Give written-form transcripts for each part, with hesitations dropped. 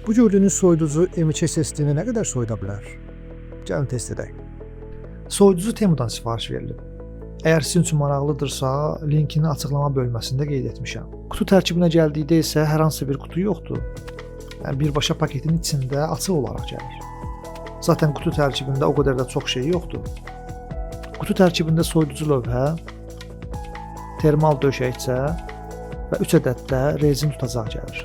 Bu gördüğünüz soyuducu M2 SSD-ni nə qədər soyuda bilər? Gəlin test edək. Soyuducu Temudan sifariş verilib. Əgər sizin üçün maraqlıdırsa, linkini açıqlama bölməsində qeyd etmişəm. Qutu tərkibinə gəldikdə isə hər hansı bir qutu yoxdur. Yəni birbaşa paketin içində açıq olaraq gəlir. Zaten qutu tərkibində o qədər də çox şey yoxdur. Qutu tərkibində soyuducu lövhə, termal döşəkçə və 3 ədəd də rezin tutacaq gəlir.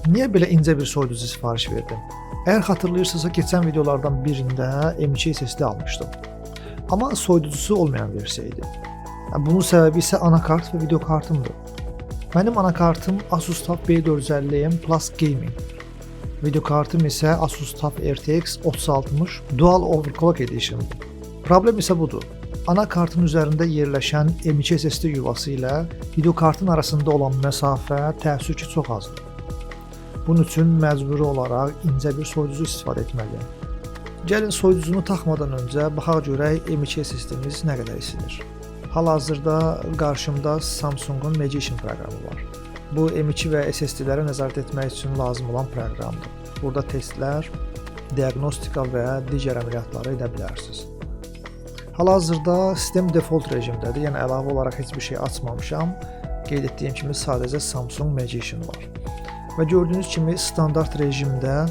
Niyə belə incə bir soyuducu sifariş verdim? Əgər xatırlayırsınızsa, keçən videolardan birində M2 SSD almışdım. Amma soyuducusu olmayan versiya idi. Bunun səbəbi isə anakart və video kartımdır. Mənim anakartım Asus TUF B450M Plus Gaming. Video kartım isə Asus TUF RTX 3060 Dual Overclock Edition'dır. Problem isə budur. Anakartın üzərində yerləşən M2 SSD yuvası ilə video kartın arasında olan məsafə təəssüf ki çox azdır. Bunun üçün məcburi olaraq incə bir soyuducu istifadə etməliyəm. Gəlin soyuducunu taxmadan öncə baxaq görək M2 SSD-miz nə qədər isinir. Hal-hazırda qarşımda Samsung'un Magician proqramı var. Bu M2 və SSD-lərə nəzarət etmək üçün lazım olan proqramdır. Burada testlər, diaqnostika və digər əməliyyatları edə bilərsiniz. Hal-hazırda sistem default rejimdədir, yəni əlavə olaraq heç bir şey açmamışam. Qeyd etdiyim kimi sadəcə Samsung Magician var. Və gördüyünüz kimi standart rejimdə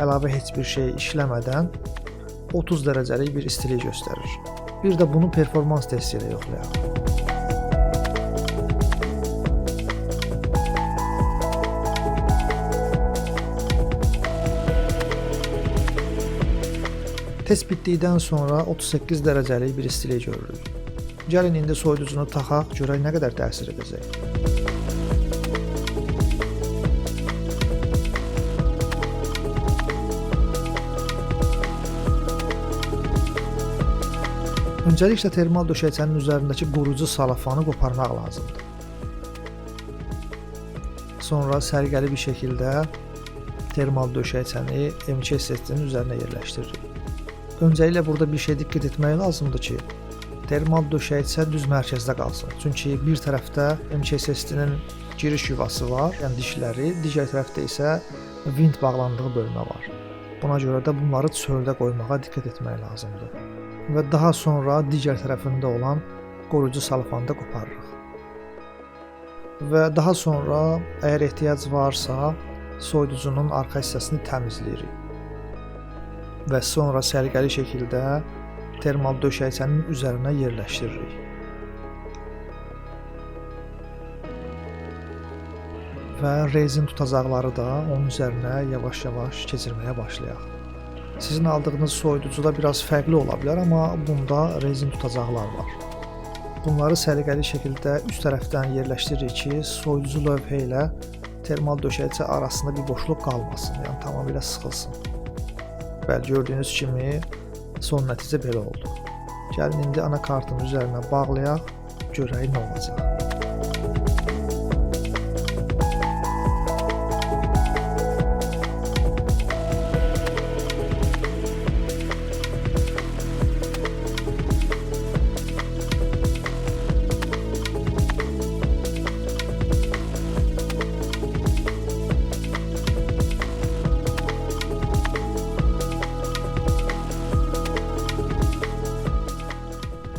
əlavə heç bir şey işləmədən 30 dərəcəlik bir istilik göstərir. Bir də bunu performans testi ilə yoxlayaq. Test bitdikdən sonra 38 dərəcəlik bir istilik görürük. Gəlin indi soyuducunu taxaq, görək nə qədər təsir edəcək. Öncəliklə termal döşəkçənin üzərindəki qorucu salafanı qoparmaq lazımdır. Sonra sərgəli bir şəkildə termal döşəkçəni M2 SSD-nin üzərinə yerləşdiririk. Öncəliklə burada bir şey diqqət etmək lazımdır ki, termal döşəkçə düz mərkəzdə qalsın. Çünki bir tərəfdə M2 SSD-nin giriş yuvası var, yəni dişləri, digər tərəfdə isə vint bağlandığı bölmə var. Buna görə də bunları çöldə qoymağa diqqət etmək lazımdır. Və daha sonra digər tərəfində olan qorucu salafanı da qoparırıq. Və daha sonra əgər ehtiyac varsa, soyuducunun arxa hissəsini təmizləyirik. Və sonra sərgəli şəkildə termal döşəkçənin üzərinə yerləşdiririk. Və rezin tutacaqları da onun üzərinə yavaş-yavaş keçirməyə başlayaq. Sizin aldığınız soyuducuda biraz fərqli ola bilər, amma bunda rezin tutacaqlar var. Bunları səliqəli şəkildə üst tərəfdən yerləşdiririk ki, soyuducu lövhə ilə termal döşəkçə arasında bir boşluq qalmasın, yəni tamamilə sıxılsın. Bəli, gördüyünüz kimi son nəticə belə oldu. Gəlin indi anakartın üzərinə bağlayaq, görək nə olacaq.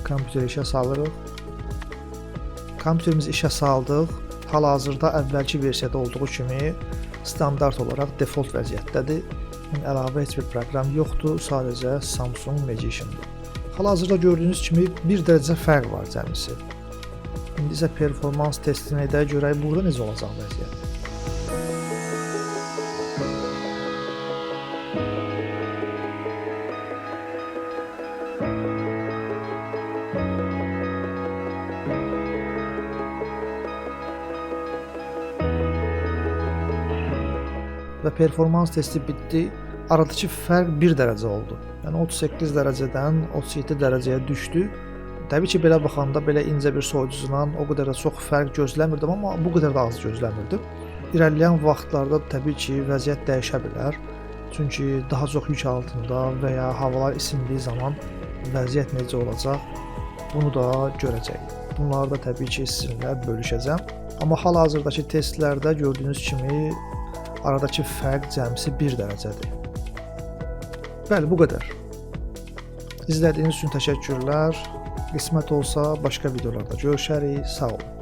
Kompüteri işə salırıq. Kompüterimizi işə saldıq. Hal-hazırda əvvəlki versiyada olduğu kimi standart olaraq default vəziyyətdədir. Əlavə heç bir proqram yoxdur, sadəcə Samsung Magician-dır. Hal-hazırda gördüyünüz kimi 1 dərəcə fərq var cəmisi. İndi isə performans testini edək, görək burada necə olacaq vəziyyət. Və performans testi bitdi. Aradakı fərq 1 dərəcə oldu. Yəni 38 dərəcədən 37 dərəcəyə düşdü. Təbii ki, belə baxanda belə incə bir soyuducudan o qədər də çox fərq gözləmirdim, amma bu qədər də az gözləmirdim. İrəliləyən vaxtlarda təbii ki, vəziyyət dəyişə bilər. Çünki daha çox yük altında və ya havalar isindiyi zaman vəziyyət necə olacaq, bunu da görəcəyik. Bunları da təbii ki, sizinlə bölüşəcəm. Amma hal-hazırdakı testlərdə gördüyünüz kimi Aradakı fərq cəmsi 1 dərəcədir. Bəli, bu qədər. İzlədiyiniz üçün təşəkkürlər. Qismət olsa başqa videolarda görüşərik. Sağ olun.